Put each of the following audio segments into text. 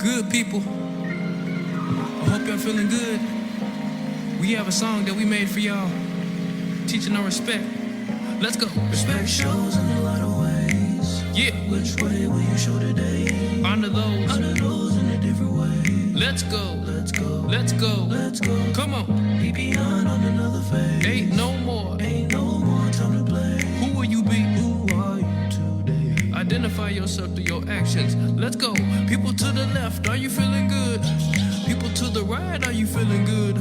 Good people, I hope y'all feeling good. We have a song that we made for y'all, teaching on respect. Let's go. Respect shows in a lot of ways. Yeah. Which way will you show today? Honor those. Honor those in a different way. Let's go. Let's go. Let's go. Let's go. Come on. Be beyond on another phase. Ain't no more. Ain't no more time to play. Who will you be? Who are you today? Identify yourself through your actions. Let's go. People to the left, are you feeling good? People to the right, are you feeling good?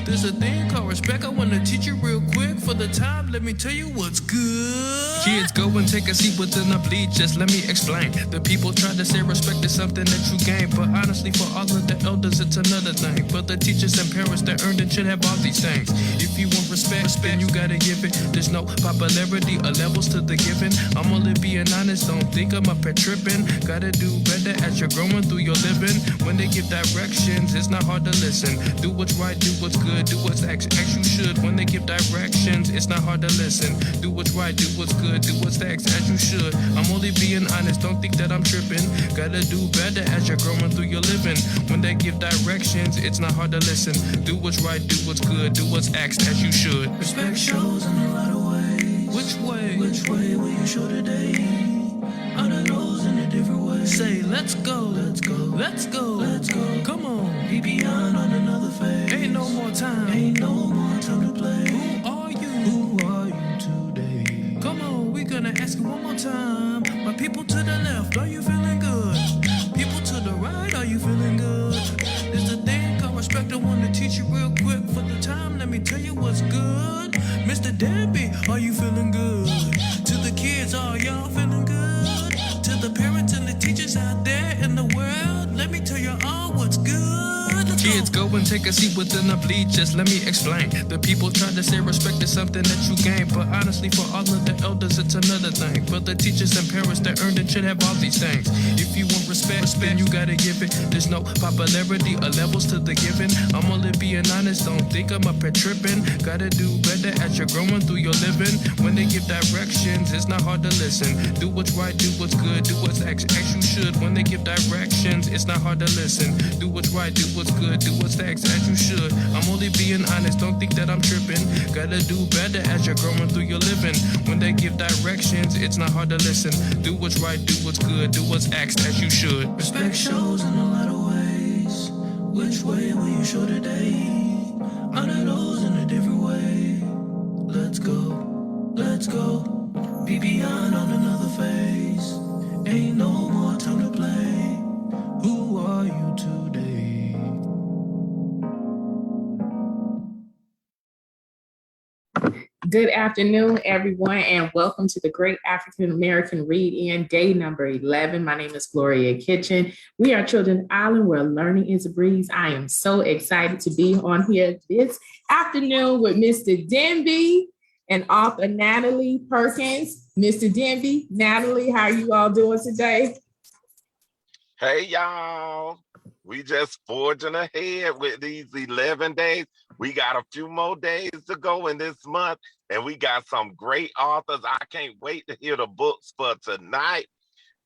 There's a thing called respect. I wanna teach you real quick. For the time, let me tell you what's good. Kids, go and take a seat within the bleachers. Let me explain. The people try to say respect is something that you gain, but honestly, for all of the elders, it's another thing. But the teachers and parents that earned it should have all these things. If you want respect, then you gotta give it. There's no popularity or levels to the giving. I'm only being honest. Don't think I'm up here tripping. Gotta do better as you're growing through your living. When they give directions, it's not hard to listen. Do what's right, do what's good, do what's as you should. When they give directions, it's not hard to listen. Do what's right, do what's good, do what's as you should. I'm only being honest, don't think that I'm tripping. Gotta do better as you're growing through your living. When they give directions, it's not hard to listen. Do what's right, do what's good, do what's as you should. Respect shows in a lot of ways. Which way? Which way will you show today? Honor those in a different way. Say, let's go. Let's go. Let's go. Let's go. Come on. Be beyond on another phase. Ain't no more time. Ain't no more time to play. Who are you? Who are you today? Come on, we're gonna ask you one more time. My people to the left, are you feeling good? People to the right, are you feeling good? There's a thing called respect. I wanna teach you real quick. For the time, let me tell you what's good. Mr. Debbie, are you feeling good? To the kids, are y'all feeling good? To the parents and the teachers out there in the world, let me tell you all what's good. Kids, go and take a seat within the bleachers. Let me explain. The people try to say respect is something that you gain, but honestly, for all of the elders, it's another thing. For the teachers and parents that earned it should have all these things. If you want respect, then you gotta give it. There's no popularity or levels to the giving. I'm only being honest, don't think I'm up here tripping. Gotta do better as you're growing through your living. When they give directions, it's not hard to listen. Do what's right, do what's good, do what's as you should. When they give directions, it's not hard to listen. Do what's right, do what's good, do what's as you should. I'm only being honest, don't think that I'm tripping. Gotta do better as you're growing through your living. When they give directions, it's not hard to listen. Do what's right, do what's good, do what's as you should. Respect shows in a lot of ways. Which way will you show today? Honor those in a different way. Let's go, let's go. Be beyond on another phase. Ain't no more time to play. Who are you today? Good afternoon, everyone, and welcome to the Great African American Read-In, day number 11. My name is Gloria Kitchen. We are Children's Island, where learning is a breeze. I am so excited to be on here this afternoon with Mr. Denby and author Natalie Perkins. Mr. Denby, Natalie, how are you all doing today? Hey, y'all. We just forging ahead with these 11 days. We got a few more days to go in this month, and we got some great authors. I can't wait to hear the books for tonight.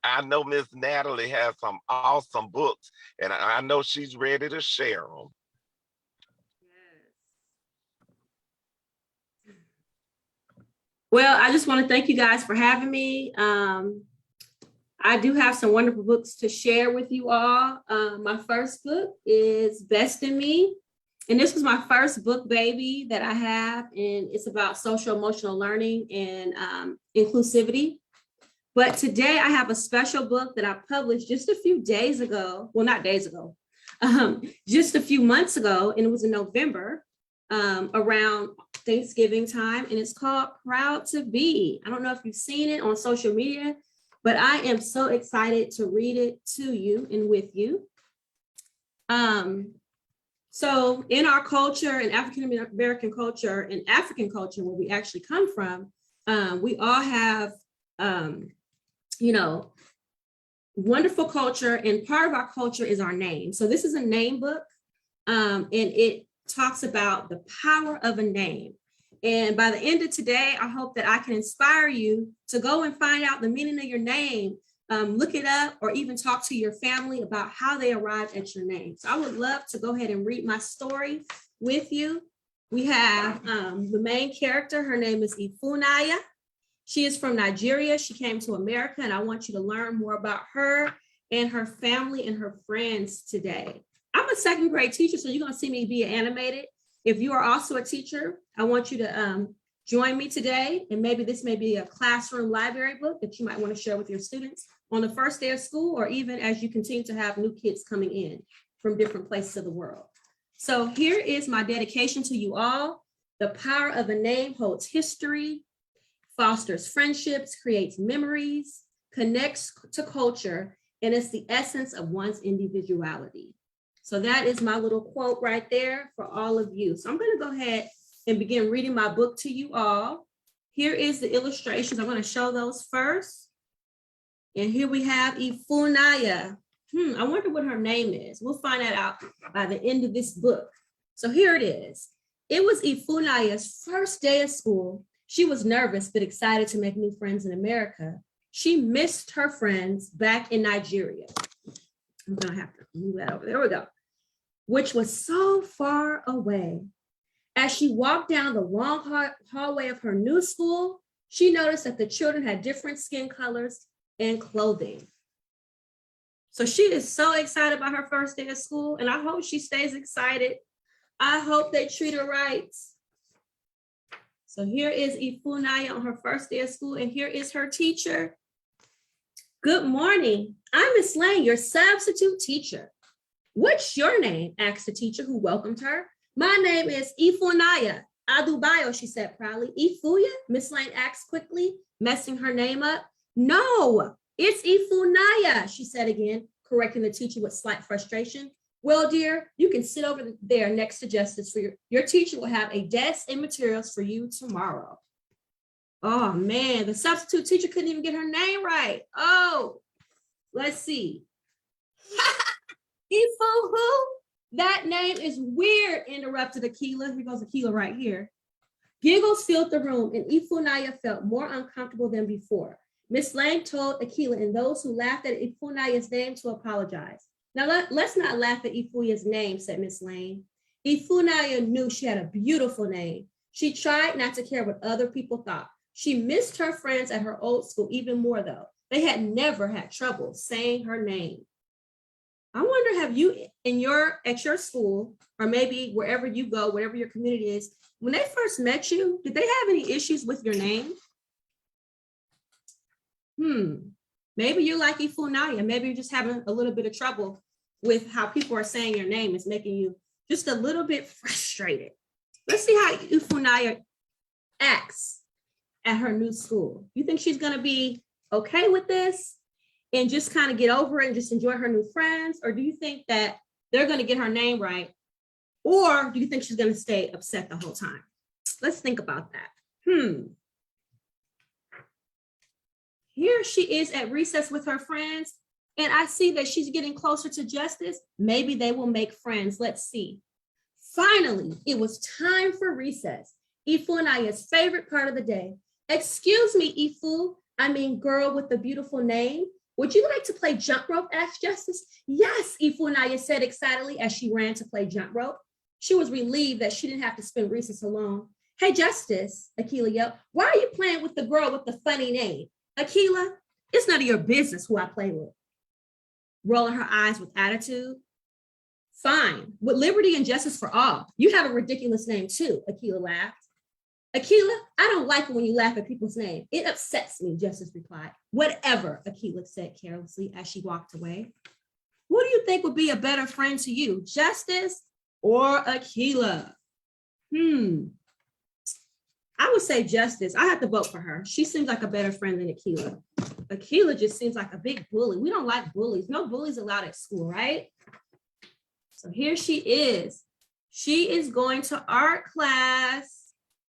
I know Miss Natalie has some awesome books, and I know she's ready to share them. Well, I just want to thank you guys for having me. I do have some wonderful books to share with you all. My first book is Best in Me. And this was my first book, baby, that I have. And it's about social emotional learning and inclusivity. But today I have a special book that I published just a few days ago. Well, not days ago, just a few months ago. And it was in November around Thanksgiving time. And it's called Proud to Be. I don't know if you've seen it on social media, but I am so excited to read it to you and with you. So in our culture, in African American culture, and African culture, where we actually come from, we all have, wonderful culture, and part of our culture is our name. So this is a name book, and it talks about the power of a name. And by the end of today, I hope that I can inspire you to go and find out the meaning of your name, look it up, or even talk to your family about how they arrived at your name. So I would love to go ahead and read my story with you. We have the main character. Her name is Ifunanya. She is from Nigeria. She came to America, and I want you to learn more about her and her family and her friends today. I'm a second grade teacher, so you're going to see me be animated. If you are also a teacher, I want you to join me today, and maybe this may be a classroom library book that you might want to share with your students on the first day of school, or even as you continue to have new kids coming in from different places of the world. So here is my dedication to you all. The power of a name holds history, fosters friendships, creates memories, connects to culture, and it's the essence of one's individuality. So that is my little quote right there for all of you. So I'm going to go ahead and begin reading my book to you all. Here is the illustrations. I'm going to show those first. And here we have Ifunanya. I wonder what her name is. We'll find that out by the end of this book. So here it is. It was Ifunanya's first day of school. She was nervous but excited to make new friends in America. She missed her friends back in Nigeria. I'm going to have to move that over. There we go. Which was so far away. As she walked down the long hallway of her new school, she noticed that the children had different skin colors and clothing. So she is so excited about her first day of school, and I hope she stays excited. I hope they treat her right. So here is Ifunanya on her first day of school, and here is her teacher. Good morning. I'm Miss Lane, your substitute teacher. What's your name? Asked the teacher who welcomed her. My name is Ifunanya Adubayo, she said proudly. Ifuya? Miss Lane asked quickly, messing her name up. No, it's Ifunanya, she said again, correcting the teacher with slight frustration. Well, dear, you can sit over there next to Justice. For your teacher will have a desk and materials for you tomorrow. Oh, man, the substitute teacher couldn't even get her name right. Oh, let's see. Ifu who? That name is weird, interrupted Akila. Here goes Akila right here. Giggles filled the room, and Ifunanya felt more uncomfortable than before. Miss Lang told Akila and those who laughed at Ifunanya's name to apologize. Now, let's not laugh at Ifuya's name, said Miss Lane. Ifunanya knew she had a beautiful name. She tried not to care what other people thought. She missed her friends at her old school even more, though. They had never had trouble saying her name. I wonder, have you at your school, or maybe wherever you go, whatever your community is, when they first met you, did they have any issues with your name? Maybe you're like Ifunanya. Maybe you're just having a little bit of trouble with how people are saying your name. It's making you just a little bit frustrated. Let's see how Ifunanya acts at her new school. You think she's going to be okay with this and just kind of get over it and just enjoy her new friends? Or do you think that they're going to get her name right? Or do you think she's going to stay upset the whole time? Let's think about that. Here she is at recess with her friends, and I see that she's getting closer to Justice. Maybe they will make friends. Let's see. Finally, it was time for recess. Ifunanya's favorite part of the day. Excuse me, Ifu, I mean girl with the beautiful name. Would you like to play jump rope? Asked Justice. Yes, Ifunanya said excitedly as she ran to play jump rope. She was relieved that she didn't have to spend recess alone. Hey, Justice, Akila yelled, why are you playing with the girl with the funny name? Akila, it's none of your business who I play with. Rolling her eyes with attitude. Fine, with liberty and justice for all. You have a ridiculous name too, Akila laughed. Akila, I don't like it when you laugh at people's name. It upsets me, Justice replied. Whatever, Akila said carelessly as she walked away. Who do you think would be a better friend to you, Justice or Akila? I would say Justice. I have to vote for her. She seems like a better friend than Akila. Akila just seems like a big bully. We don't like bullies. No bullies allowed at school, right? So here she is. She is going to art class.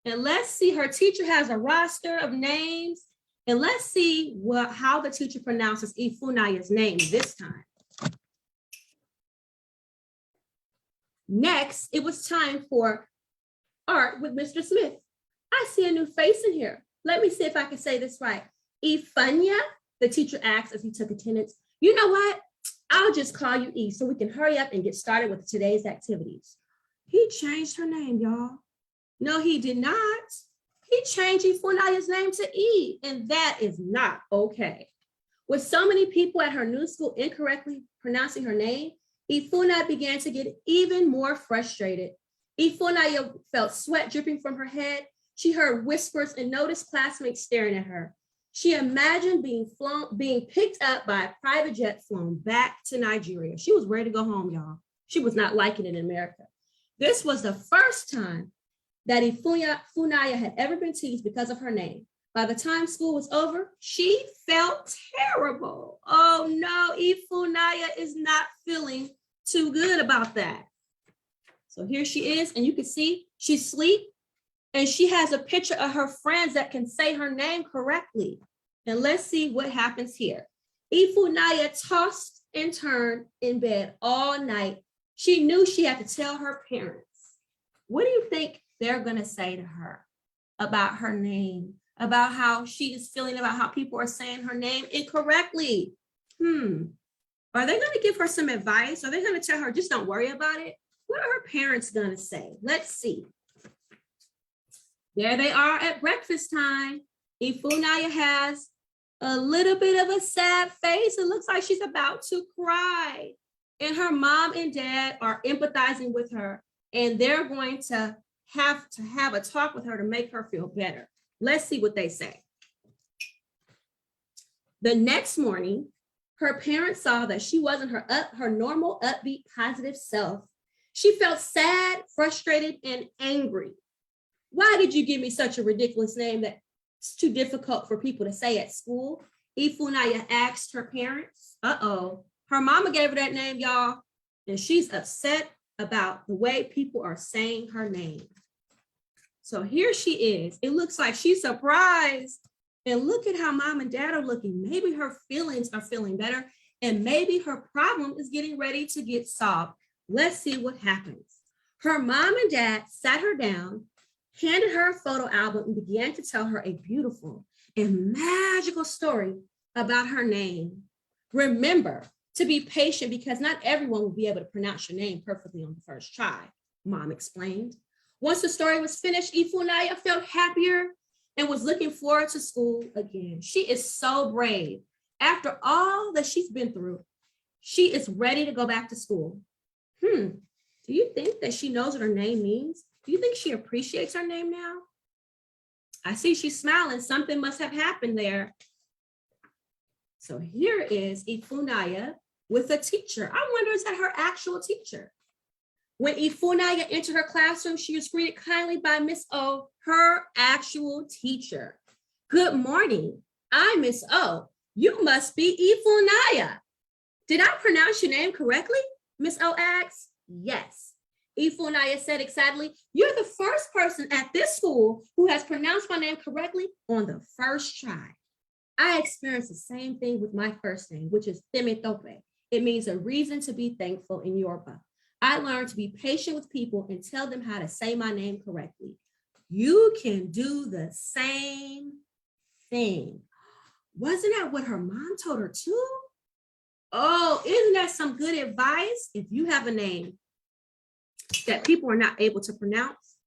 And let's see, her teacher has a roster of names. And let's see how the teacher pronounces Ifunanya's name this time. Next, it was time for art with Mr. Smith. I see a new face in here. Let me see if I can say this right. Ifunya The teacher asked as he took attendance, you know what? I'll just call you E so we can hurry up and get started with today's activities. He changed her name, y'all. No, he did not. He changed Ifunaya's name to E, and that is not okay. With so many people at her new school incorrectly pronouncing her name, Ifunaya began to get even more frustrated. Ifunaya felt sweat dripping from her head. She heard whispers and noticed classmates staring at her. She imagined being picked up by a private jet flown back to Nigeria. She was ready to go home, y'all. She was not liking it in America. This was the first time that Ifunaya had ever been teased because of her name. By the time school was over, she felt terrible. Oh no, Ifunaya is not feeling too good about that. So here she is, and you can see she's asleep, and she has a picture of her friends that can say her name correctly. And let's see what happens here. Ifunaya tossed and turned in bed all night. She knew she had to tell her parents. What do you think they're going to say to her about her name, about how she is feeling, about how people are saying her name incorrectly? Are they going to give her some advice? Are they going to tell her, just don't worry about it? What are her parents going to say? Let's see. There they are at breakfast time. Ifunaya has a little bit of a sad face. It looks like she's about to cry. And her mom and dad are empathizing with her, and they're going to have a talk with her to make her feel better. Let's see what they say. The next morning, her parents saw that she wasn't her normal, upbeat, positive self. She felt sad, frustrated, and angry. Why did you give me such a ridiculous name that's too difficult for people to say at school? Ifunaya asked her parents. Her mama gave her that name, y'all, and she's upset about the way people are saying her name. So here she is. It looks like she's surprised. And look at how mom and dad are looking. Maybe her feelings are feeling better, and maybe her problem is getting ready to get solved. Let's see what happens. Her mom and dad sat her down, handed her a photo album, and began to tell her a beautiful and magical story about her name. Remember to be patient because not everyone will be able to pronounce your name perfectly on the first try, mom explained. Once the story was finished, Ifunaya felt happier and was looking forward to school again. She is so brave. After all that she's been through, she is ready to go back to school. Do you think that she knows what her name means? Do you think she appreciates her name now? I see she's smiling. Something must have happened there. So here is Ifunaya with a teacher. I wonder, is that her actual teacher? When Ifunaya entered her classroom, she was greeted kindly by Miss O, her actual teacher. Good morning. I'm Miss O. You must be Ifunaya. Did I pronounce your name correctly? Miss O asked. Yes. Ifunaya said excitedly, you're the first person at this school who has pronounced my name correctly on the first try. I experienced the same thing with my first name, which is Temitope. It means a reason to be thankful in Yoruba. I learned to be patient with people and tell them how to say my name correctly. You can do the same thing. Wasn't that what her mom told her too? Oh, isn't that some good advice? If you have a name that people are not able to pronounce,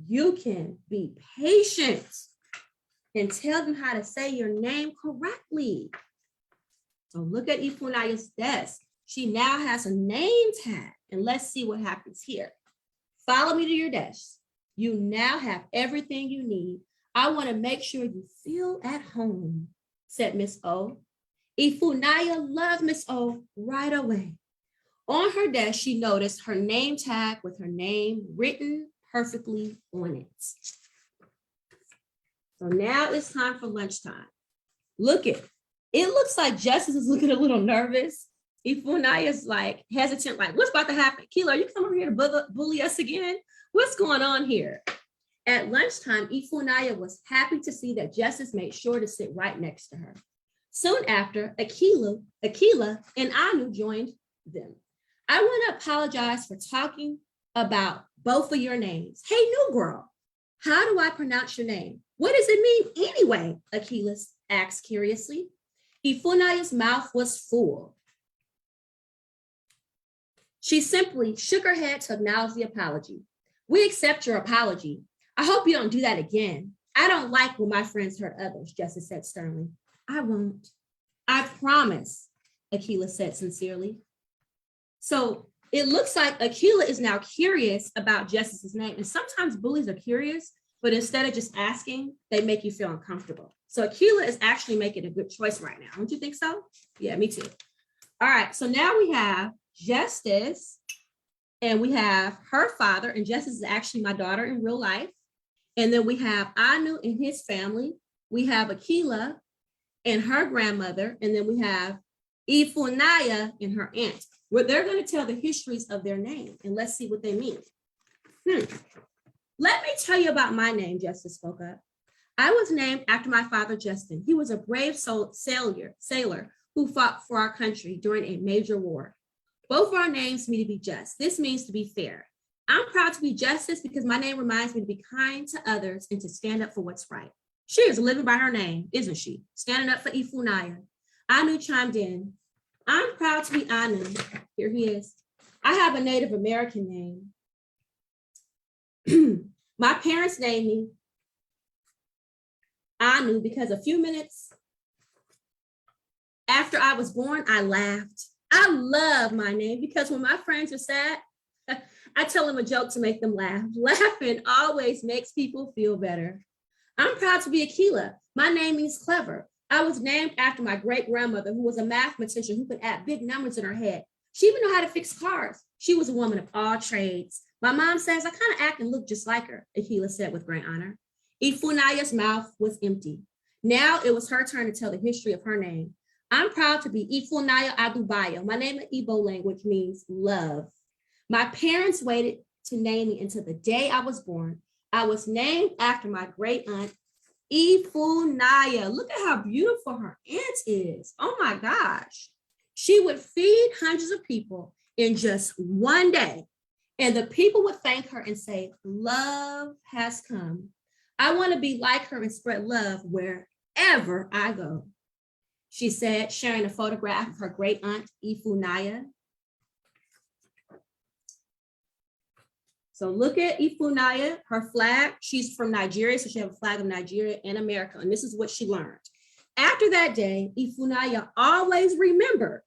you can be patient and tell them how to say your name correctly. So look at Ifunaya's desk. She now has a name tag, and let's see what happens here. Follow me to your desk. You now have everything you need. I want to make sure you feel at home, said Miss O. Ifunaya loved Miss O right away. On her desk, she noticed her name tag with her name written perfectly on it. So now it's time for lunchtime. Look it. It looks like Justice is looking a little nervous. Ifunaya's like hesitant, like, what's about to happen? Kilo, you come over here to bully us again? What's going on here? At lunchtime, Ifunaya was happy to see that Justice made sure to sit right next to her. Soon after, Akila and Anu joined them. I want to apologize for talking about both of your names. Hey, new girl, how do I pronounce your name? What does it mean anyway? Akila asked curiously. Ifunaya's mouth was full. She simply shook her head to acknowledge the apology. We accept your apology. I hope you don't do that again. I don't like when my friends hurt others, Justice said sternly. I won't. I promise, Akila said sincerely. So it looks like Akila is now curious about Justice's name. And sometimes bullies are curious, but instead of just asking, they make you feel uncomfortable. So Akila is actually making a good choice right now. Don't you think so? Yeah, me too. All right, so now we have Justice and we have her father, and Justice is actually my daughter in real life. And then we have Anu and his family. We have Akila and her grandmother, and then we have Ifunaya and her aunt, where they're going to tell the histories of their name, and let's see what they mean. Let me tell you about my name, Justice spoke up. I was named after my father, Justin. He was a brave sailor who fought for our country during a major war. Both of our names mean to be just. This means to be fair. I'm proud to be Justice because my name reminds me to be kind to others and to stand up for what's right. She is living by her name, isn't she? Standing up for Ifunaya. Anu chimed in. I'm proud to be Anu. Here he is. I have a Native American name. My parents named me Anu because a few minutes after I was born, I laughed. I love my name because when my friends are sad, I tell them a joke to make them laugh. Laughing always makes people feel better. I'm proud to be Akila. My name means clever. I was named after my great-grandmother, who was a mathematician who could add big numbers in her head. She even knew how to fix cars. She was a woman of all trades. My mom says I kind of act and look just like her, Akila said with great honor. Ifunaya's mouth was empty. Now it was her turn to tell the history of her name. I'm proud to be Ifunaya Adubayo. My name in Igbo language means love. My parents waited to name me until the day I was born. I was named after my great aunt, Ifunaya. Look at how beautiful her aunt is. Oh my gosh. She would feed hundreds of people in just one day. And the people would thank her and say, love has come. I want to be like her and spread love wherever I go. She said, sharing a photograph of her great aunt, Ifunaya. So look at Ifunaya, her flag. She's from Nigeria, so she has a flag of Nigeria and America. And this is what she learned. After that day, Ifunaya always remembered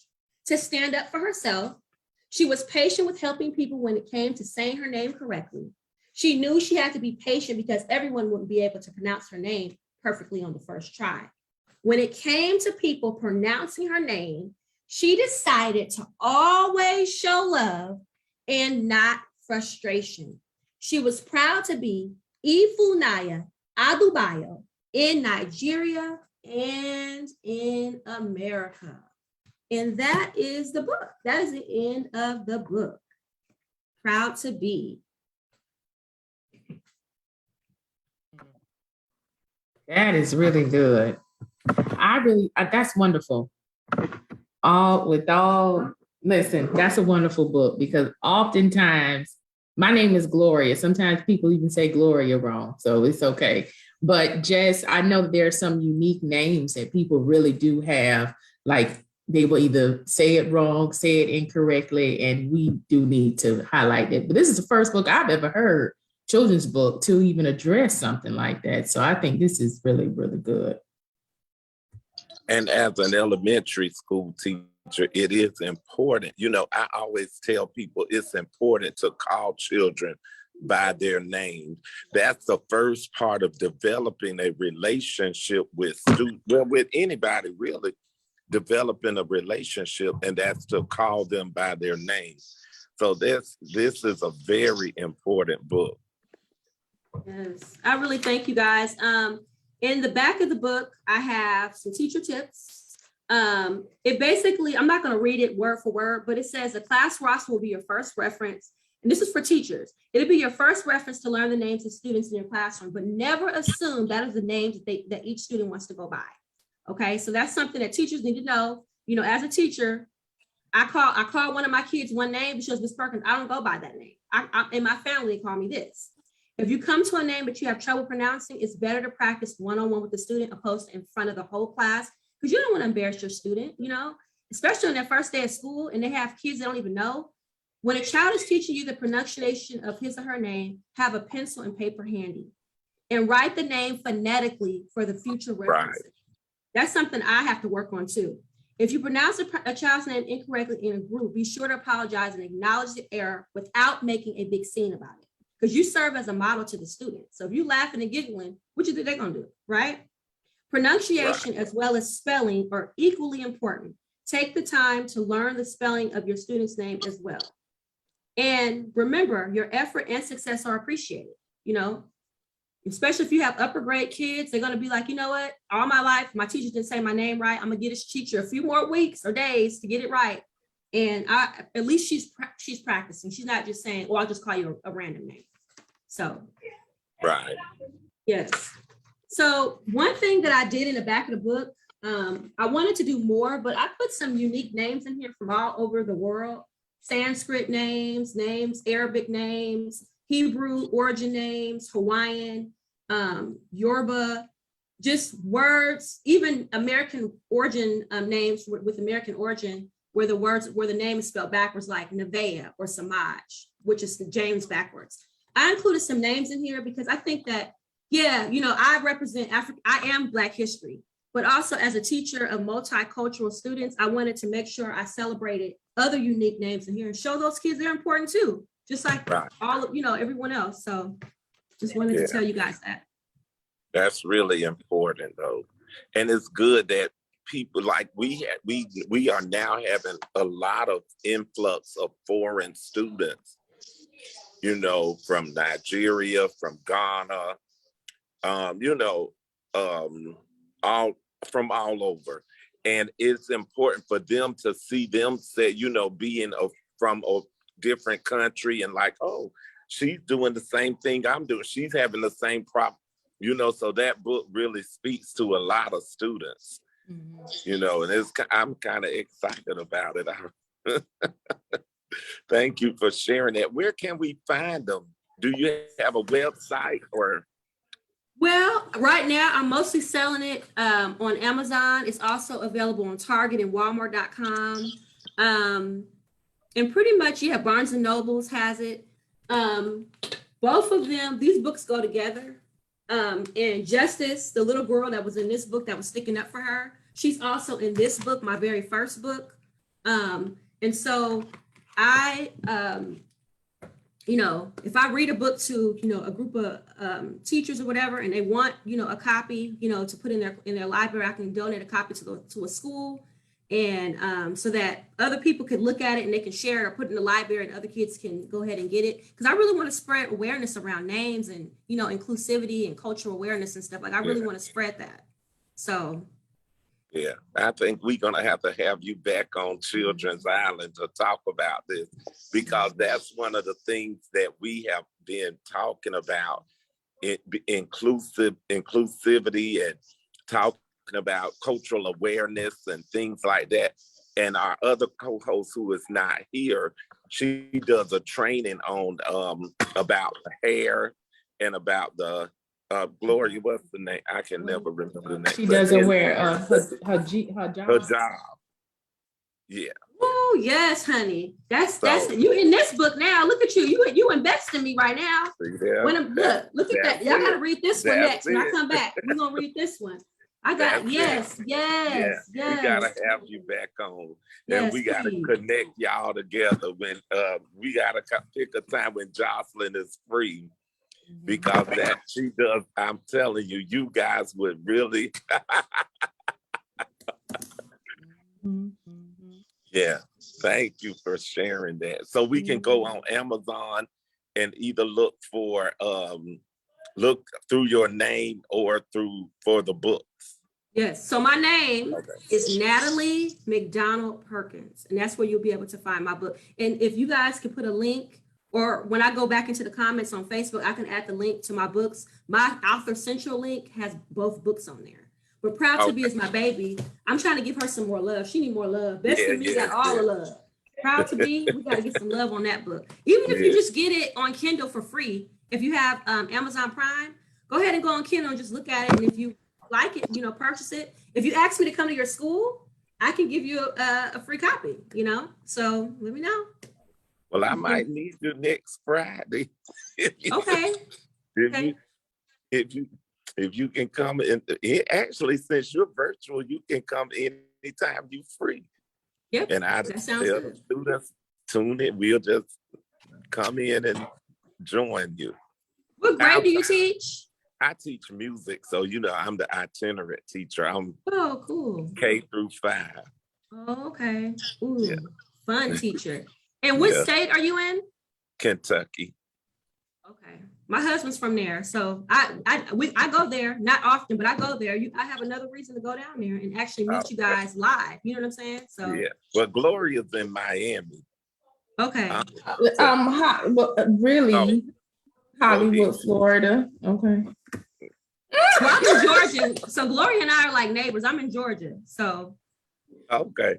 to stand up for herself. She was patient with helping people when it came to saying her name correctly. She knew she had to be patient because everyone wouldn't be able to pronounce her name perfectly on the first try. When it came to people pronouncing her name, she decided to always show love and not frustration. She was proud to be Ifunaya Adubayo in Nigeria and in America. And that is the book. That is the end of the book. Proud to be. That is really good. That's wonderful. Listen, that's a wonderful book because oftentimes my name is Gloria. Sometimes people even say Gloria wrong, so it's okay. But Jess, I know that there are some unique names that people really do have, like they will either say it wrong, say it incorrectly, and we do need to highlight it. But this is the first book I've ever heard, children's book, to even address something like that. So I think this is really, really good. And as an elementary school teacher, it is important. You know, I always tell people it's important to call children by their names. That's the first part of developing a relationship with students, well, with anybody really, developing a relationship, and that's to call them by their name. So this is a very important book. Yes, I really thank you guys. In the back of the book, I have some teacher tips. It basically, I'm not going to read it word for word, but it says the class roster will be your first reference. And this is for teachers. It'll be your first reference to learn the names of students in your classroom, but never assume that is the names that each student wants to go by. Okay, so that's something that teachers need to know. You know, as a teacher, I call one of my kids one name, she was Miss Perkins. I don't go by that name. In my family, they call me this. If you come to a name that you have trouble pronouncing, it's better to practice one-on-one with the student opposed to in front of the whole class, because you don't want to embarrass your student, you know, especially on their first day of school and they have kids they don't even know. When a child is teaching you the pronunciation of his or her name, have a pencil and paper handy and write the name phonetically for the future references. Right. That's something I have to work on too. If you pronounce a child's name incorrectly in a group, be sure to apologize and acknowledge the error without making a big scene about it. Because you serve as a model to the students. So if you laughing and giggling, what you think they're gonna do, right? Pronunciation as well as spelling are equally important. Take the time to learn the spelling of your student's name as well. And remember, your effort and success are appreciated, you know, especially if you have upper grade kids, they're gonna be like, you know what, all my life, my teacher didn't say my name right. I'm gonna give this teacher a few more weeks or days to get it right. And at least she's practicing. She's not just saying, oh, I'll just call you a random name. So, right. Yes. So one thing that I did in the back of the book, I wanted to do more, but I put some unique names in here from all over the world. Sanskrit names, Arabic names, Hebrew origin names, Hawaiian, Yoruba, just words, even American origin names with American origin, where the name is spelled backwards, like Nevaeh or Samaj, which is the James backwards. I included some names in here because I think that, yeah, you know, I represent Africa. I am Black history, but also as a teacher of multicultural students, I wanted to make sure I celebrated other unique names in here and show those kids they're important too, just like all of, you know, everyone else. So just wanted to tell you guys that. That's really important though. And it's good that people like we are now having a lot of influx of foreign students, you know, from Nigeria, from Ghana, you know, from all over. And it's important for them to see them say, you know, being from a different country and like, oh, she's doing the same thing I'm doing. She's having the same problem, you know, so that book really speaks to a lot of students, you know, and I'm kind of excited about it. Thank you for sharing that. Where can we find them? Do you have a website or? Well, right now I'm mostly selling it on Amazon. It's also available on Target and Walmart.com. And pretty much, yeah, Barnes and Nobles has it. Both of them, these books go together. And Justice, the little girl that was in this book that was sticking up for her, she's also in this book, my very first book. And so I, you know, if I read a book to, you know, a group of teachers or whatever, and they want, you know, a copy, you know, to put in their library, I can donate a copy to a school, and so that other people could look at it and they can share it or put it in the library and other kids can go ahead and get it. Because I really want to spread awareness around names and, you know, inclusivity and cultural awareness and stuff. Like I really want to spread that. So. Yeah, I think we're going to have you back on Children's Island to talk about this, because that's one of the things that we have been talking about, inclusivity and talking about cultural awareness and things like that. And our other co-host who is not here, she does a training on about the hair and about the Gloria, what's the name? I can never remember the name. She doesn't wear her job. Her job. Yeah. Oh yes, honey. That's you in this book now. Look at you. You investing me right now. Yeah, look at that. Y'all gotta read this one next. When I come back, we're gonna read this one. I got yes. We gotta have you back on, and we gotta connect y'all together. When we gotta pick a time when Jocelyn is free. Because that she does, I'm telling you, you guys would really, yeah. Thank you for sharing that. So we can go on Amazon and either look through your name or for the books. Yes. So my name is Natalie McDonald Perkins, and that's where you'll be able to find my book. And if you guys can put a link. Or when I go back into the comments on Facebook, I can add the link to my books. My Author Central link has both books on there. But Proud to Be is my baby. I'm trying to give her some more love. She needs more love. Best of Me got all the love. Proud to Be, we got to get some love on that book. Even if you just get it on Kindle for free, if you have Amazon Prime, go ahead and go on Kindle and just look at it. And if you like it, purchase it. If you ask me to come to your school, I can give you a free copy, so let me know. Well, I might need you next Friday. Okay. If you can come in, actually, since you're virtual, you can come anytime you're free. Yep. And I that tell sounds the good. students, tune in. We'll just come in and join you. What grade do you teach? I teach music, so I'm the itinerant teacher. I'm cool. K through 5. Oh, okay. Ooh, Yeah. Fun teacher. And what state are you in? Kentucky. Okay. My husband's from there, so I go there, not often, but I go there. I have another reason to go down there and actually meet you guys live. You know what I'm saying? So yeah. Well, Gloria's in Miami. Okay. Really? Hollywood, Florida. Okay. Well, I'm in Georgia, so Gloria and I are like neighbors. I'm in Georgia, so. Okay.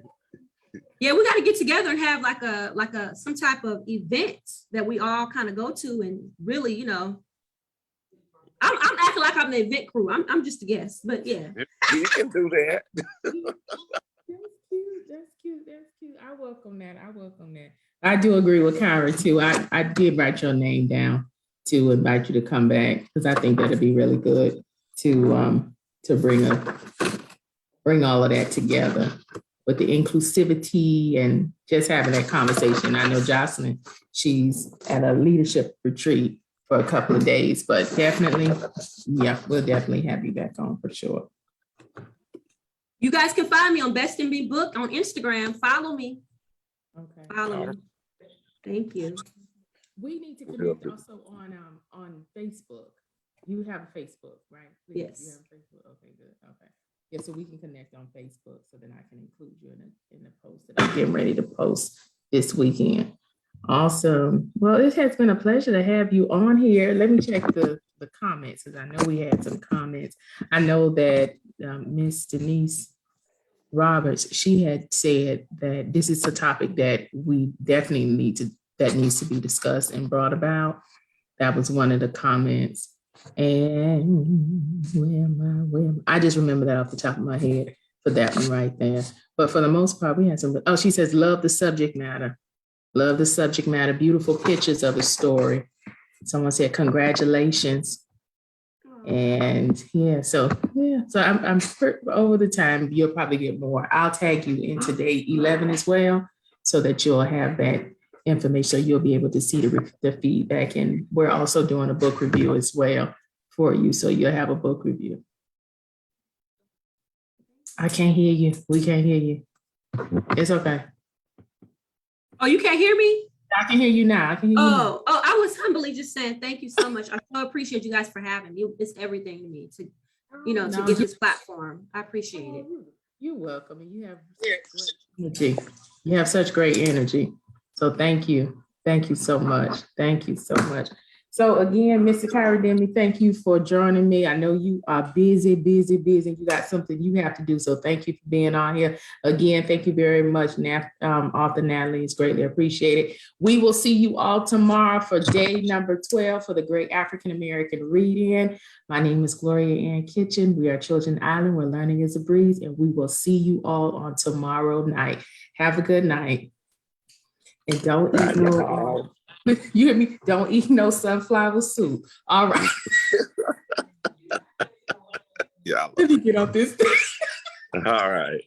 Yeah, we got to get together and have like a some type of event that we all kind of go to, and really, I'm acting like I'm the event crew. I'm just a guest, but yeah. You can do that. That's cute. I welcome that. I do agree with Kyra too. I did write your name down to invite you to come back because I think that'd be really good to bring all of that together with the inclusivity and just having that conversation. I know Jocelyn, she's at a leadership retreat for a couple of days, but definitely, yeah, we'll definitely have you back on for sure. You guys can find me on Best in Me Book on Instagram. Follow me. Okay. Follow me. Thank you. We need to connect also on Facebook. You have a Facebook, right? Please, yes. You have a Facebook. Okay, good. Okay. Yeah, so we can connect on Facebook so then I can include you in the post that I'm getting ready to post this weekend. Awesome. Well, it has been a pleasure to have you on here. Let me check the comments because I know we had some comments. I know that Miss Denise Roberts, she had said that this is a topic that we definitely needs to be discussed and brought about. That was one of the comments. And where am I? I just remember that off the top of my head for that one right there. But for the most part, we had some. Oh, she says, love the subject matter. Love the subject matter. Beautiful pictures of the story. Someone said, congratulations. And so I'm over the time, you'll probably get more. I'll tag you into day 11 as well so that you'll have that information. So you'll be able to see the feedback. And we're also doing a book review as well for you. So you'll have a book review. I can't hear you. We can't hear you. It's okay. Oh, you can't hear me? I can hear you now. Oh, I was humbly just saying thank you so much. I so appreciate you guys for having me. It's everything to me to get this platform. I appreciate it. You're welcome. And you have great energy. You have such great energy. So thank you. Thank you so much. Thank you so much. So again, Mr. Kyra Demi, thank you for joining me. I know you are busy. You got something you have to do. So thank you for being on here. Again, thank you very much, author Natalie. It's greatly appreciated. We will see you all tomorrow for day number 12 for the Great African American Read-In. My name is Gloria Ann Kitchen. We are Children Island, where learning is a breeze, and we will see you all on tomorrow night. Have a good night. And don't eat no, you hear me? Don't eat no sunflower soup. All right. Yeah. Let me get off this. All right.